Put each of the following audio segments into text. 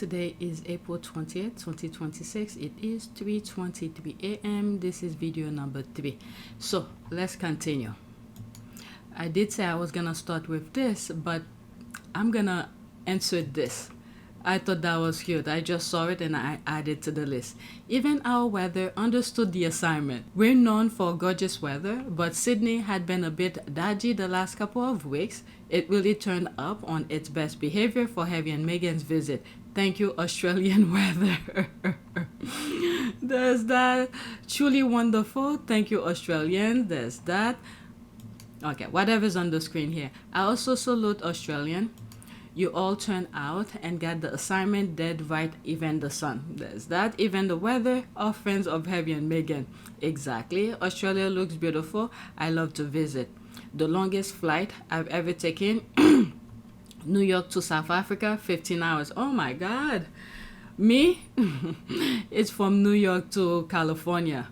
Today is April 20th, 2026. It is 3:23 a.m. This is video number 3. So let's continue. I did say I was gonna start with this, but I'm gonna insert this. I thought that was cute. I just saw it and I added to the list. Even our weather understood the assignment. We're known for gorgeous weather, but Sydney had been a bit dodgy the last couple of weeks. It really turned up on its best behavior for Harry and Meghan's visit. Thank you, Australian weather. There's that. Truly wonderful. Thank you, Australian. There's that. Okay, whatever's on the screen here. I also salute Australian. You all turned out and got the assignment dead right, even the sun. There's that. Even the weather are friends of Harry and Meghan. Exactly. Australia looks beautiful. I love to visit. The longest flight I've ever taken, New York to South Africa, 15 hours. Oh my God. Me? It's from New York to California.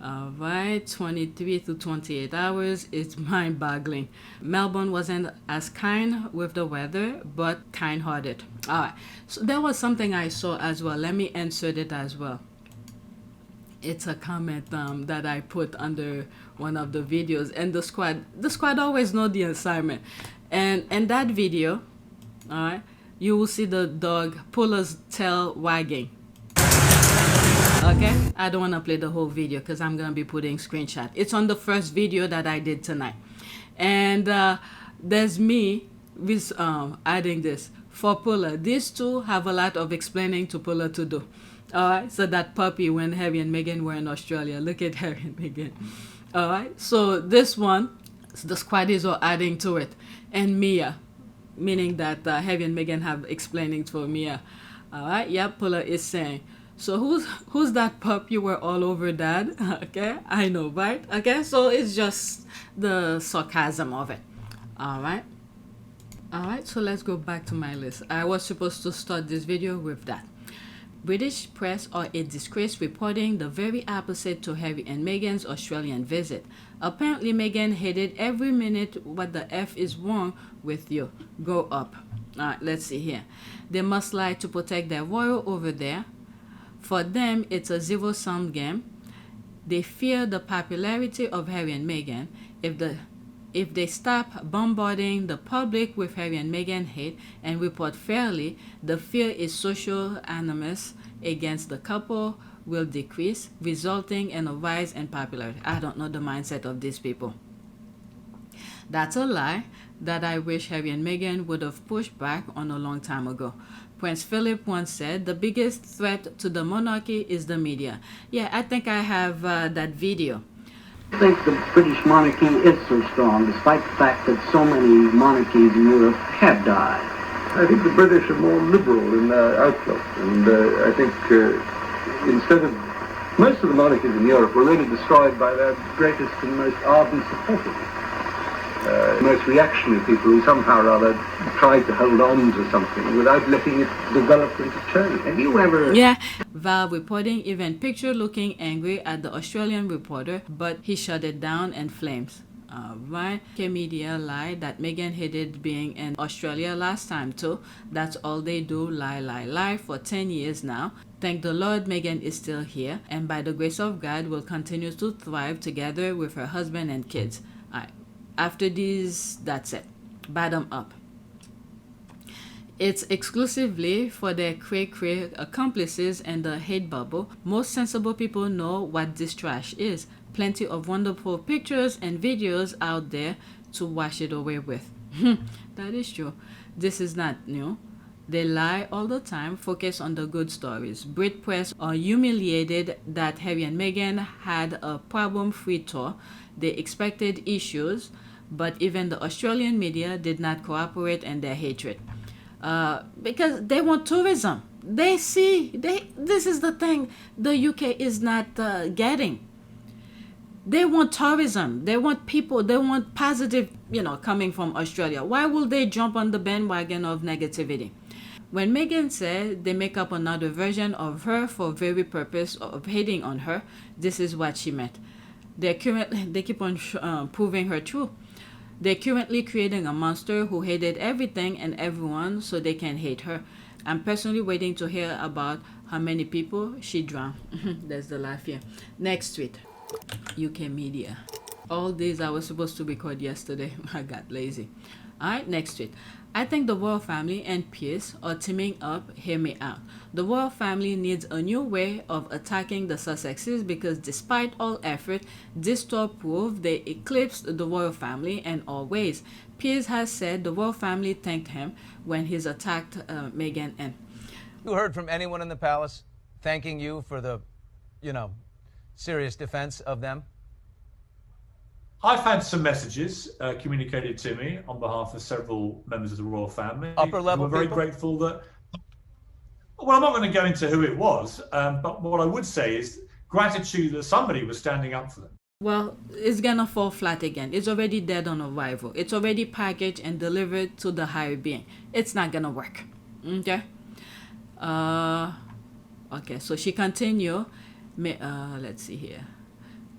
All right, 23 to 28 hours. It's mind-boggling. Melbourne wasn't as kind with the weather, but kind-hearted. All right, so there was something I saw as well. Let me insert it as well. It's a comment that I put under one of the videos, and the squad always know the assignment. And in that video, all right, you will see the dog Pula's tail wagging. Okay, I don't want to play the whole video because I'm going to be putting screenshot. It's on the first video that I did tonight. And there's me with adding this. For Pula, these two have a lot of explaining to Pula to do. Alright, so that puppy when Harry and Meghan were in Australia. Look at Harry and Meghan. Alright, so this one, the squaddies are adding to it. And Mia, meaning that Harry and Meghan have explaining for Mia. Alright, yeah, Pula is saying, so who's that pup you were all over, Dad? Okay, I know, right? Okay, so it's just the sarcasm of it. All right, so let's go back to my list. I was supposed to start this video with that. British press are a disgrace, reporting the very opposite to Harry and Meghan's Australian visit. Apparently, Meghan hated every minute. What the F is wrong with you? Grow up. All right, let's see here. They must lie to protect their royal over there. For them, it's a zero-sum game. They fear the popularity of Harry and Meghan. If they stop bombarding the public with Harry and Meghan hate and report fairly, the fear is social animus against the couple will decrease, resulting in a rise in popularity. I don't know the mindset of these people. That's a lie that I wish Harry and Meghan would have pushed back on a long time ago. Prince Philip once said, the biggest threat to the monarchy is the media. Yeah, I think I have that video. I think the British monarchy is so strong, despite the fact that so many monarchies in Europe have died. I think the British are more liberal in their outlook, and I think instead of most of the monarchies in Europe were really destroyed by their greatest and most ardent supporters. Most reactionary people who somehow or other tried to hold on to something without letting it develop into change. Have you ever... Yeah, Val reporting even picture looking angry at the Australian reporter, but he shut it down in flames. Right. Media lied that Meghan hated being in Australia last time too. That's all they do, lie for 10 years now. Thank the Lord Meghan is still here, and by the grace of God will continue to thrive together with her husband and kids. After these, that's it. Bottom up. It's exclusively for their cray-cray accomplices and the hate bubble. Most sensible people know what this trash is. Plenty of wonderful pictures and videos out there to wash it away with. That is true. This is not new. They lie all the time, focus on the good stories. Brit press are humiliated that Harry and Meghan had a problem-free tour. They expected issues, but even the Australian media did not cooperate in their hatred. Because they want tourism. This is the thing the UK is not getting. They want tourism. They want people. They want positive, coming from Australia. Why will they jump on the bandwagon of negativity? When Meghan said they make up another version of her for very purpose of hating on her, this is what she meant. They keep on proving her true. They're currently creating a monster who hated everything and everyone so they can hate her. I'm personally waiting to hear about how many people she drowned. There's the laugh here. Next tweet. UK media. All these I was supposed to record yesterday. I got lazy. Alright, next tweet. I think the royal family and Piers are teaming up. Hear me out. The royal family needs a new way of attacking the Sussexes because despite all effort, this tour proved they eclipsed the royal family in all ways. Piers has said the royal family thanked him when he's attacked Meghan and... You heard from anyone in the palace thanking you for the, serious defense of them? I've had some messages communicated to me on behalf of several members of the royal family. Upper level I'm very people? grateful that... Well, I'm not going to go into who it was, but what I would say is gratitude that somebody was standing up for them. Well, it's gonna fall flat again. It's already dead on arrival. It's already packaged and delivered to the higher being. It's not gonna work. Okay? Okay, so she continue. Let's see here.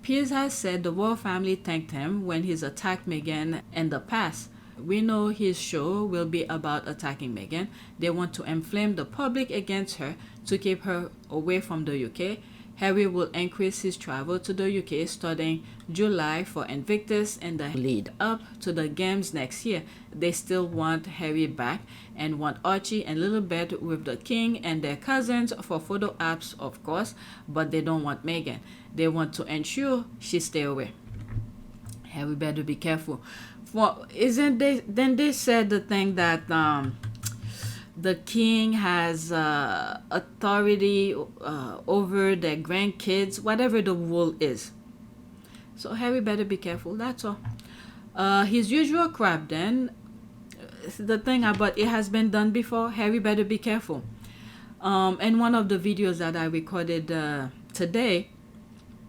Piers has said the royal family thanked him when he's attacked Meghan in the past. We know his show will be about attacking Meghan. They want to inflame the public against her to keep her away from the UK. Harry will increase his travel to the UK starting July for Invictus and the lead up to the games next year. They still want Harry back and want Archie and Lilibet with the king and their cousins for photo apps, of course, but they don't want Meghan. They want to ensure she stay away. Harry better be careful. Then they said the thing that the king has authority over their grandkids, whatever the rule is. So Harry better be careful, that's all. His usual crap then, the thing about it has been done before, Harry better be careful. In one of the videos that I recorded today,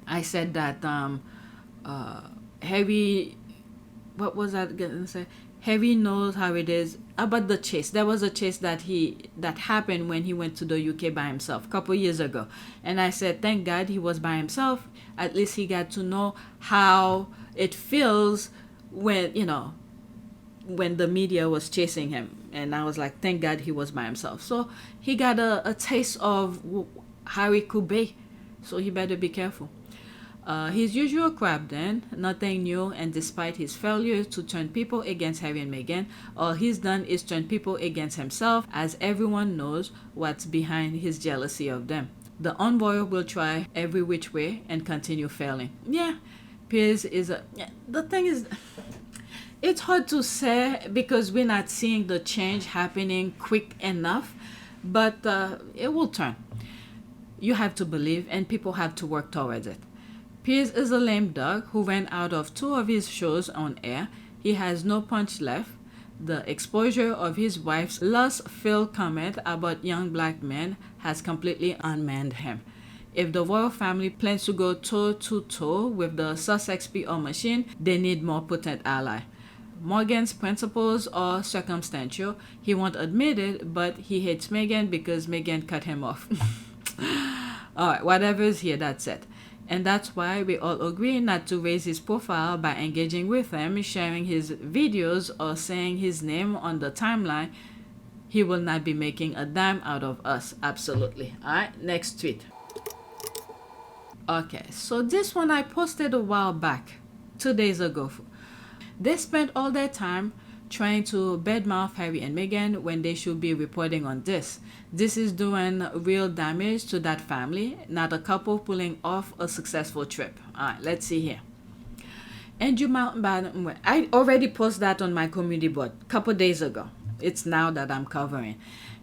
I said that Harry, what was I going to say? Harry knows how it is about the chase. There was a chase that happened when he went to the UK by himself a couple years ago. And I said, thank God he was by himself. At least he got to know how it feels when, when the media was chasing him. And I was like, thank God he was by himself. So he got a taste of how it could be. So he better be careful. His usual crap then, nothing new, and despite his failure to turn people against Harry and Meghan, all he's done is turn people against himself, as everyone knows what's behind his jealousy of them. The envoy will try every which way and continue failing. Yeah, Piers is the thing is, it's hard to say because we're not seeing the change happening quick enough, but it will turn. You have to believe, and people have to work towards it. Piers is a lame duck who ran out of 2 of his shows on air. He has no punch left. The exposure of his wife's lust-filled comment about young black men has completely unmanned him. If the royal family plans to go toe-to-toe with the Sussex PR machine, they need more potent ally. Morgan's principles are circumstantial. He won't admit it, but he hates Meghan because Meghan cut him off. Alright, whatever's here, that's it. And that's why we all agree not to raise his profile by engaging with him, sharing his videos, or saying his name on the timeline. He will not be making a dime out of us. Absolutely. Alright, next tweet. Okay, so this one I posted a while back, 2 days ago. They spent all their time trying to badmouth Harry and Meghan when they should be reporting on this. This is doing real damage to that family, not a couple pulling off a successful trip. Alright, let's see here. Andrew Mountbatten, I already posted that on my community board a couple days ago. It's now that I'm covering.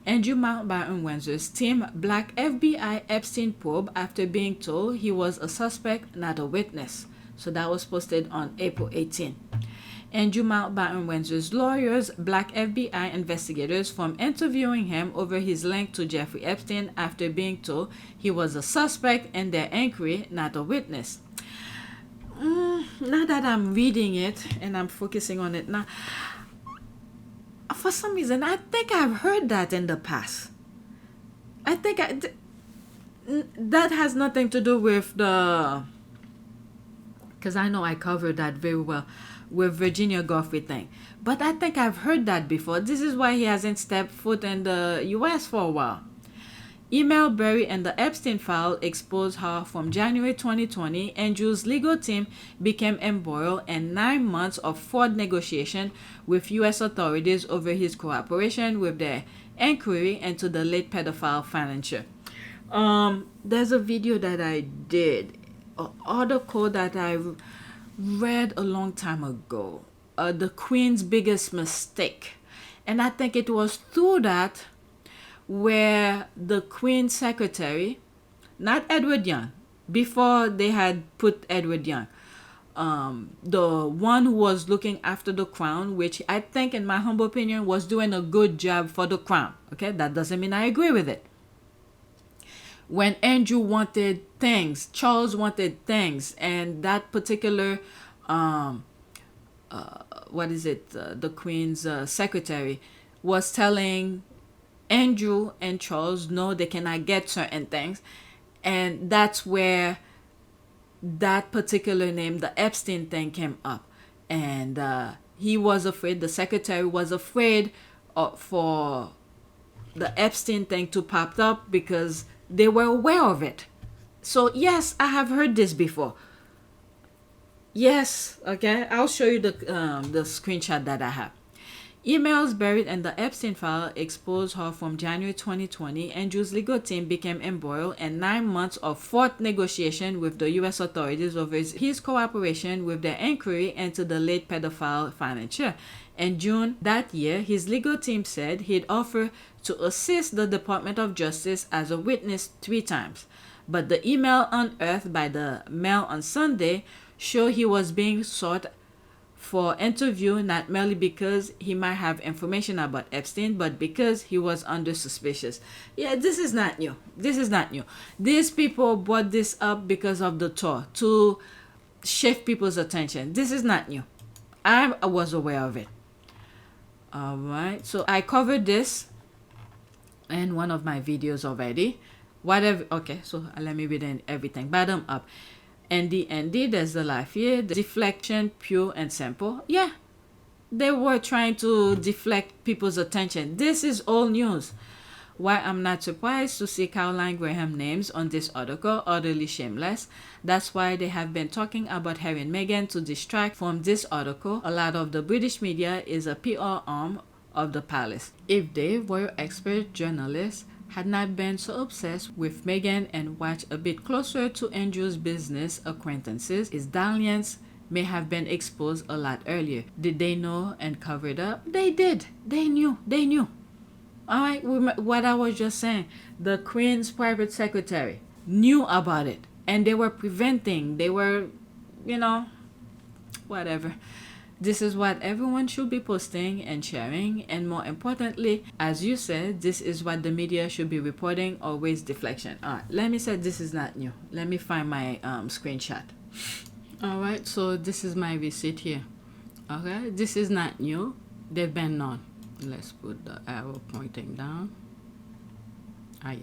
Andrew Mountbatten Windsor's team black FBI Epstein probe after being told he was a suspect, not a witness. So that was posted on April 18. Andrew Mountbatten Windsor's lawyers black FBI investigators from interviewing him over his link to Jeffrey Epstein after being told he was a suspect in their inquiry, not a witness. Now that I'm reading it and I'm focusing on it now, for some reason, I think I've heard that in the past. I think that has nothing to do with the... Because I know I covered that very well. with Virginia Guthrie thing. But I think I've heard that before. This is why he hasn't stepped foot in the US for a while. Email buried in the Epstein file exposed how from January 2020, Andrew's legal team became embroiled in 9 months of fraud negotiation with US authorities over his cooperation with their inquiry into the late pedophile financier. There's a video that I did, an article that I read a long time ago, the Queen's biggest mistake. And I think it was through that where the Queen's secretary, not Edward Young, before they had put Edward Young, the one who was looking after the crown, which I think, in my humble opinion, was doing a good job for the crown. Okay, that doesn't mean I agree with it. When Andrew wanted things, Charles wanted things, and that particular, the Queen's secretary was telling Andrew and Charles, no, they cannot get certain things. And that's where that particular name, the Epstein thing, came up. And he was afraid, the secretary was afraid for the Epstein thing to pop up because they were aware of it. So yes, I have heard this before. Yes, okay, I'll show you the screenshot that I have. Emails buried in the Epstein file exposed how from January 2020, Andrew's legal team became embroiled in 9 months of fraught negotiation with the U.S. authorities over his cooperation with their inquiry into the late pedophile financier. In June that year, his legal team said he'd offered to assist the Department of Justice as a witness 3 times. But the email unearthed by the Mail on Sunday showed he was being sought for interview not merely because he might have information about Epstein, but because he was under suspicious. Yeah, this is not new. This is not new. These people brought this up because of the tour to shift people's attention. This is not new. I was aware of it. All right, so I covered this in one of my videos already. Whatever. Okay, so let me read in everything. Bottom up. ND, there's the life here. The deflection, pure and simple. Yeah, they were trying to deflect people's attention. This is old news. Why I'm not surprised to see Caroline Graham names on this article, utterly shameless. That's why they have been talking about Harry and Meghan to distract from this article. A lot of the British media is a PR arm of the palace. If they were expert journalists, had not been so obsessed with Meghan and watched a bit closer to Andrew's business acquaintances, his dalliance may have been exposed a lot earlier. Did they know and cover it up? They did. They knew. All right, what I was just saying, the Queen's private secretary knew about it, and they were preventing, they were, whatever. This is what everyone should be posting and sharing, and more importantly, as you said, this is what the media should be reporting, always deflection. All right, let me say this is not new. Let me find my screenshot. All right, so this is my receipt here. Okay, this is not new. They've been known. Let's put the arrow pointing down. Ay.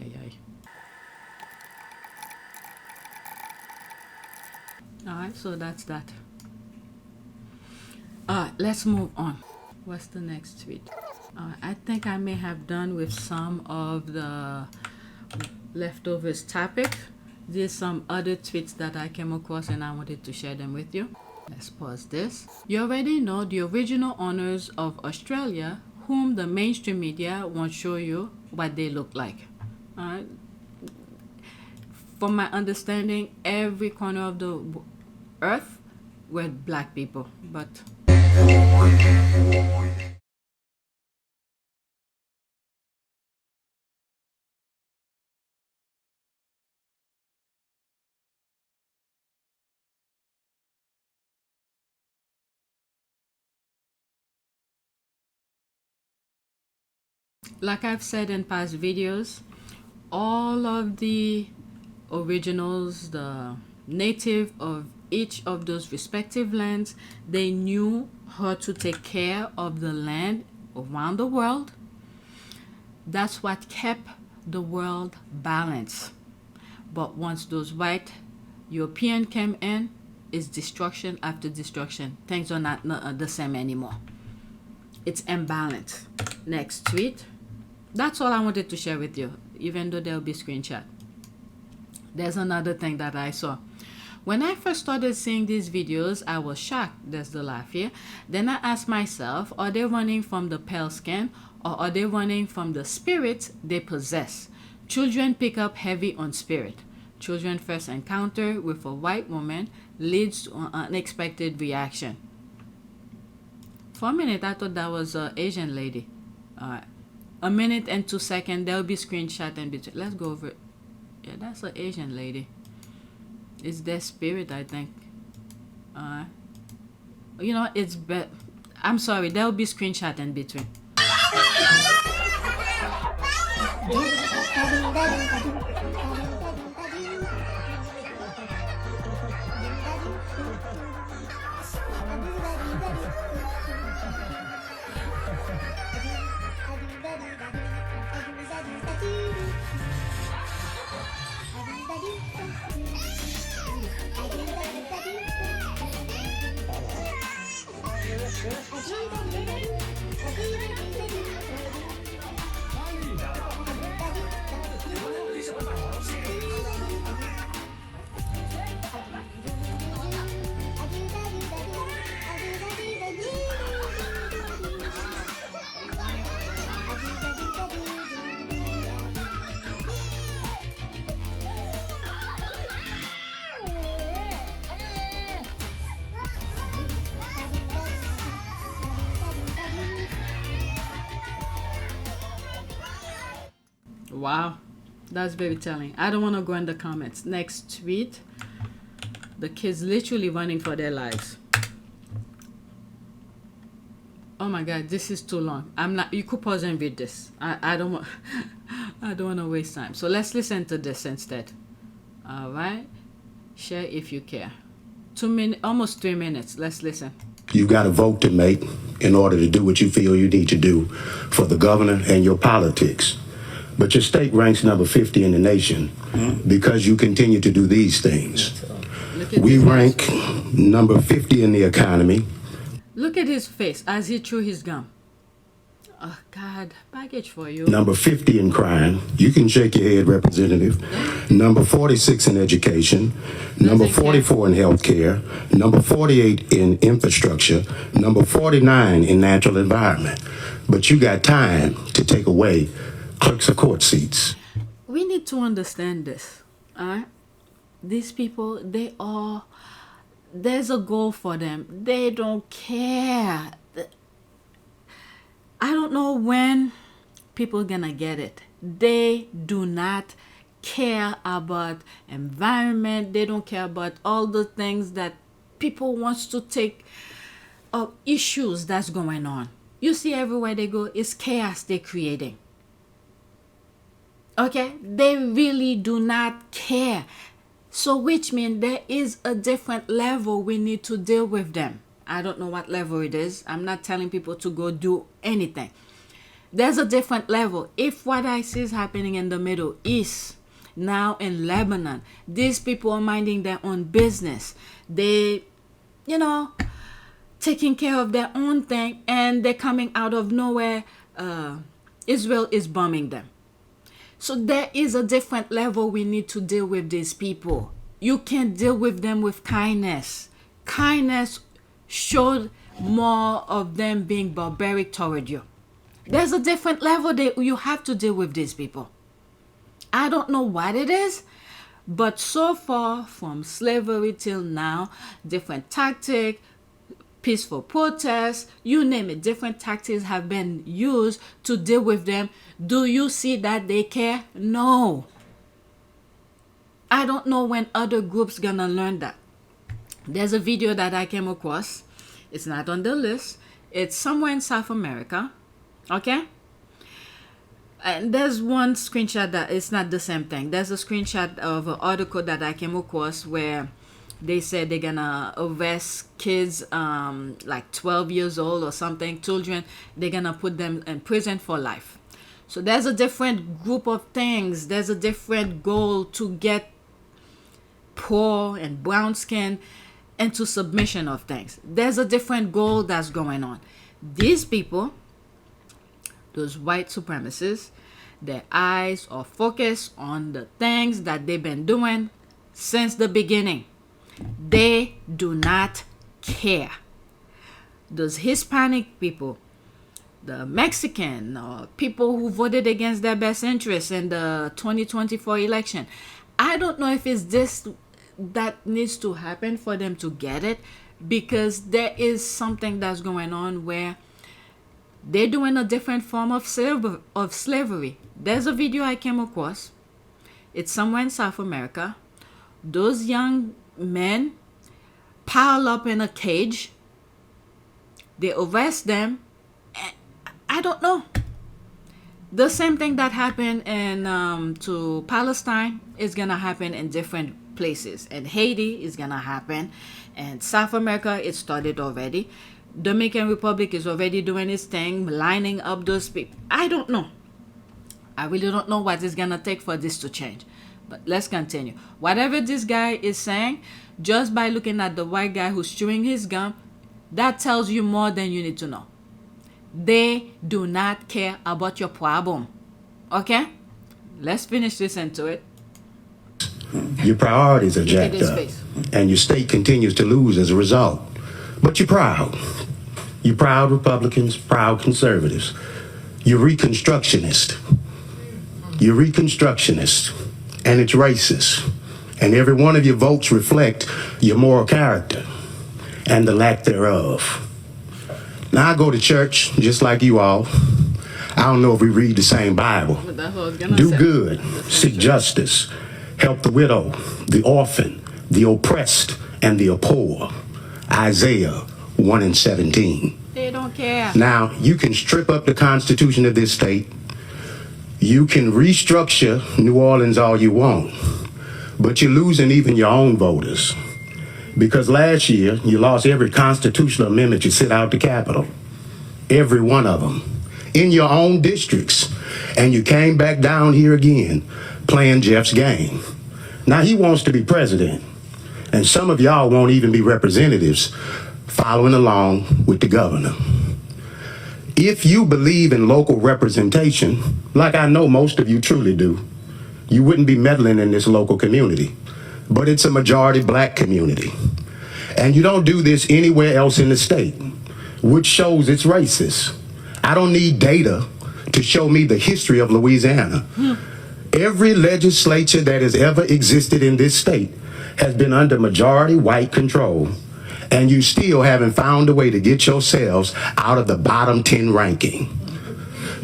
All right, so that's that. Let's move on. What's the next tweet? I think I may have done with some of the leftovers topic. There's some other tweets that I came across and I wanted to share them with you. Let's pause this. You already know the original owners of Australia, whom the mainstream media won't show you what they look like. From my understanding, every corner of the earth were black people, but like I've said in past videos, all of the originals, the native of each of those respective lands, they knew how to take care of the land around the world. That's what kept the world balanced. But once those white Europeans came in, is destruction after destruction. Things are not the same anymore. It's imbalanced. Next tweet. That's all I wanted to share with you, even though there'll be screenshot. There's another thing that I saw. When I first started seeing these videos, I was shocked. There's the laugh here. Then I asked myself, are they running from the pale skin, or are they running from the spirits they possess? Children pick up heavy on spirit. Children first encounter with a white woman leads to an unexpected reaction. For a minute, I thought that was an Asian lady. Alright. A minute and 2 seconds, there'll be screenshot in between. Let's go over it. Yeah, that's an Asian lady. It's their spirit, I think. You know, it's I'm sorry, there'll be screenshot in between. Wow, that's very telling. I don't want to go in the comments. Next tweet. The kids literally running for their lives. Oh my God, this is too long. I'm not. You could pause and read this. I don't want. I don't want to waste time. So let's listen to this instead. All right. Share if you care. 2 minutes, almost 3 minutes. Let's listen. You got a vote to make in order to do what you feel you need to do for the governor and your politics. But your state ranks number 50 in the nation because you continue to do these things. We rank number 50 in the economy. Look at his face as he chew his gum. Oh, God, package for you. Number 50 in crime. You can shake your head, Representative. Number 46 in education. Number 44 in healthcare. Number 48 in infrastructure. Number 49 in natural environment. But you got time to take away clerks of court seats. We need to understand this. All right? These people, there's a goal for them. They don't care. I don't know when people are gonna get it. They do not care about environment. They don't care about all the things that people wants to take up, issues that's going on. You see, everywhere they go, it's chaos they're creating. Okay? They really do not care. So which means there is a different level we need to deal with them. I don't know what level it is. I'm not telling people to go do anything. There's a different level. If what I see is happening in the Middle East, now in Lebanon, these people are minding their own business. They, taking care of their own thing, and they're coming out of nowhere. Israel is bombing them. So there is a different level we need to deal with these people. You can't deal with them with kindness. Kindness showed more of them being barbaric toward you. There's a different level that you have to deal with these people. I don't know what it is, but so far from slavery till now, different tactics, peaceful protests, you name it, different tactics have been used to deal with them. Do you see that they care? No. I don't know when other groups gonna learn that. There's a video that I came across. It's not on the list. It's somewhere in South America. Okay? And there's one screenshot that it's not the same thing. There's a screenshot of an article that I came across where they said they're gonna arrest kids like 12 years old or something, children. They're gonna put them in prison for life. So there's a different group of things. There's a different goal to get poor and brown skin into submission of things. There's a different goal that's going on. These people, those white supremacists, their eyes are focused on the things that they've been doing since the beginning. They do not care. Those Hispanic people, the Mexican, people who voted against their best interests in the 2024 election, I don't know if it's this that needs to happen for them to get it, because there is something that's going on where they're doing a different form of slavery. There's a video I came across. It's somewhere in South America. Those young men pile up in a cage. They arrest them. I don't know. The same thing that happened in to Palestine is gonna happen in different places. In Haiti is gonna happen, and South America it started already. Dominican Republic is already doing its thing, lining up those people. I don't know. I really don't know what it's gonna take for this to change. But let's continue. Whatever this guy is saying, just by looking at the white guy who's chewing his gum, that tells you more than you need to know. They do not care about your problem. Okay? Let's finish this into it. Your priorities are jacked up, and your state continues to lose as a result. But you're proud. You're proud Republicans, proud conservatives. You're Reconstructionist. You're Reconstructionist, and it's racist. And every one of your votes reflect your moral character and the lack thereof. Now, I go to church just like you all. I don't know if we read the same Bible. Do good, seek justice, help the widow, the orphan, the oppressed, and the poor. Isaiah 1:17. They don't care. Now, you can strip up the Constitution of this state. You can restructure New Orleans all you want, but you're losing even your own voters. Because last year, you lost every constitutional amendment you sit out the Capitol. Every one of them. In your own districts. And you came back down here again, playing Jeff's game. Now he wants to be president. And some of y'all won't even be representatives following along with the governor. If you believe in local representation, like I know most of you truly do, you wouldn't be meddling in this local community. But it's a majority black community. And you don't do this anywhere else in the state, which shows it's racist. I don't need data to show me the history of Louisiana. Every legislature that has ever existed in this state has been under majority white control. And you still haven't found a way to get yourselves out of the bottom 10 ranking.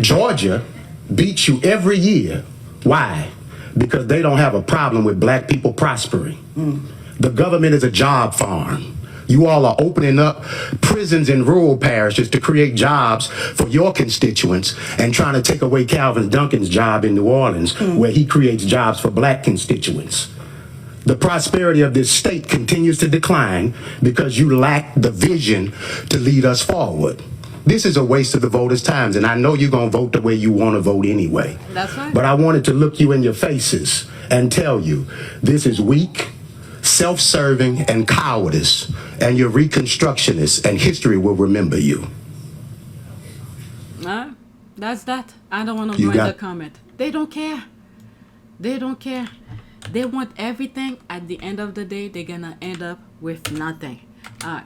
Georgia beats you every year. Why? Because they don't have a problem with black people prospering. The government is a job farm. You all are opening up prisons in rural parishes to create jobs for your constituents and trying to take away Calvin Duncan's job in New Orleans, where he creates jobs for black constituents. The prosperity of this state continues to decline because you lack the vision to lead us forward. This is a waste of the voters' times, and I know you're going to vote the way you want to vote anyway. That's right. But I wanted to look you in your faces and tell you this is weak, self-serving, and cowardice, and you're Reconstructionists, and history will remember you. That's that. I don't want to go in the comment. They don't care. They don't care. They want everything. At the end of the day, they're going to end up with nothing.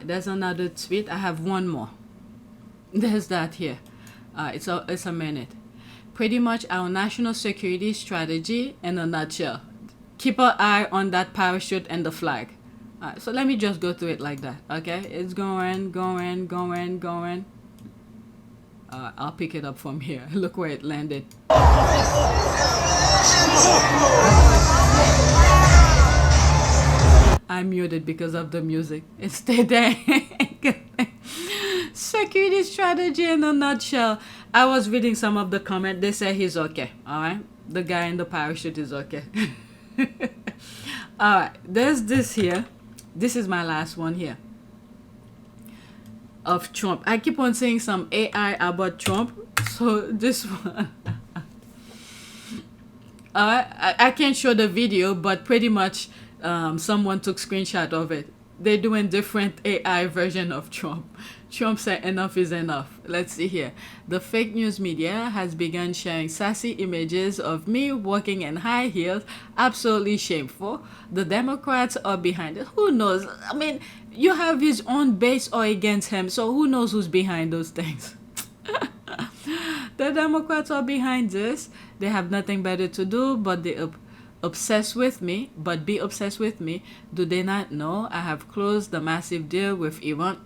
There's another tweet. I have one more. There's that here. It's a minute. Pretty much our national security strategy in a nutshell. Keep an eye on that parachute and the flag. So let me just go through it like that. Okay, it's going. I'll pick it up from here. Look where it landed. I muted because of the music. It stayed there. Security strategy in a nutshell. I was reading some of the comments. They say he's okay. All right. The guy in the parachute is okay. All right. There's this here. This is my last one here. Of Trump. I keep on saying some AI about Trump. So this one. I can't show the video, but pretty much someone took screenshot of it. they're doing different AI version of Trump. Trump said enough is enough. Let's see here. The fake news media has begun sharing sassy images of me walking in high heels. Absolutely shameful. The Democrats are behind it. Who knows? I mean, you have his own base or against him, so who knows who's behind those things? The Democrats are behind this. They have nothing better to do, but they obsessed with me, but be obsessed with me. Do they not know I have closed the massive deal with Iran?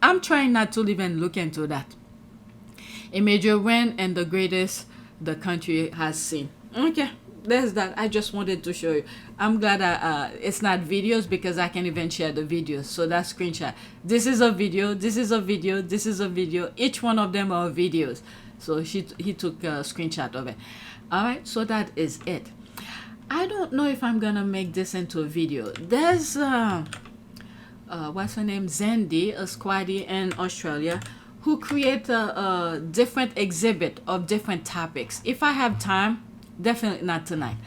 I'm trying not to even look into that. A major win and the greatest the country has seen. Okay, there's that. I just wanted to show you. I'm glad it's not videos because I can't even share the videos. So that's screenshot. This is a video. This is a video. This is a video. Each one of them are videos. So he took a screenshot of it. All right, so that is it. I don't know if I'm gonna make this into a video. There's what's her name, Zandy, a squaddy in Australia, who create a different exhibit of different topics. If I have time, definitely not tonight,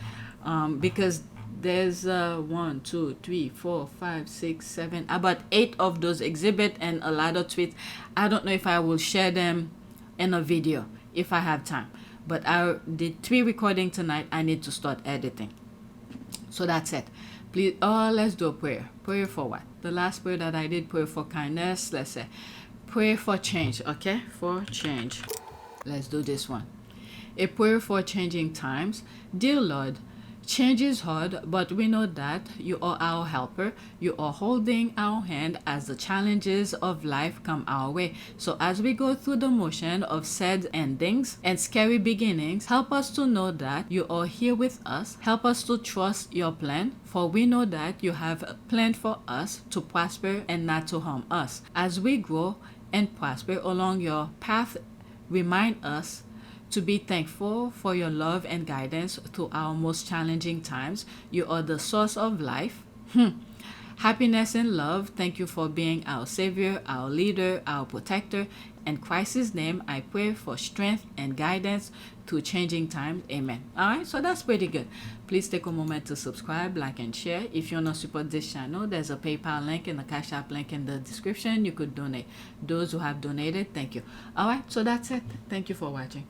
because there's 1, 2, 3, 4, 5, 6, 7, about 8 of those exhibit and a lot of tweets. I don't know if I will share them in a video if I have time, but I did 3 recording tonight. I need to start editing. So that's it. Please, let's do a prayer. Prayer for what? The last prayer that I did, prayer for kindness. Let's say, pray for change. Okay, for change. Let's do this one. A prayer for changing times. Dear Lord, change is hard, but we know that you are our helper. You are holding our hand as the challenges of life come our way. So as we go through the motion of sad endings and scary beginnings, help us to know that you are here with us. Help us to trust your plan, for we know that you have a plan for us to prosper and not to harm us. As we grow and prosper along your path, remind us to be thankful for your love and guidance through our most challenging times. You are the source of life, happiness and love. Thank you for being our savior, our leader, our protector. In Christ's name, I pray for strength and guidance through changing times. Amen. All right, so that's pretty good. Please take a moment to subscribe, like, and share. If you want to support this channel, there's a PayPal link and a Cash App link in the description. You could donate. Those who have donated, thank you. All right, so that's it. Thank you for watching.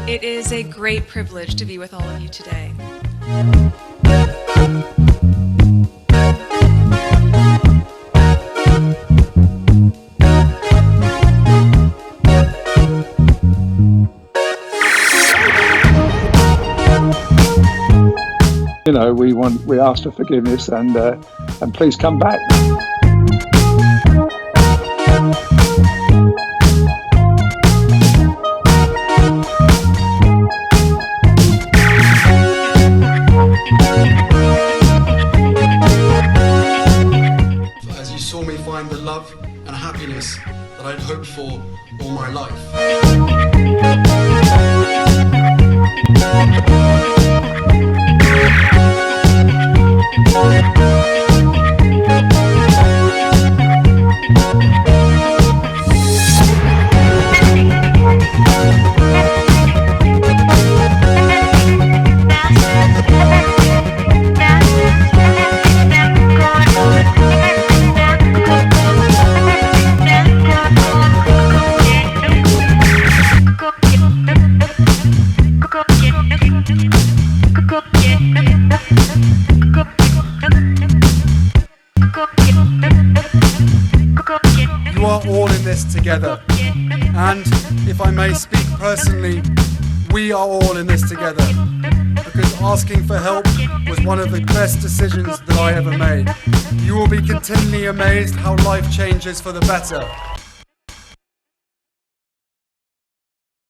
It is a great privilege to be with all of you today. You know, we ask for forgiveness and please come back. As you saw me find the love and happiness that I'd hoped for all my life. together. And if I may speak personally, we are all in this together, because asking for help was one of the best decisions that I ever made. You will be continually amazed how life changes for the better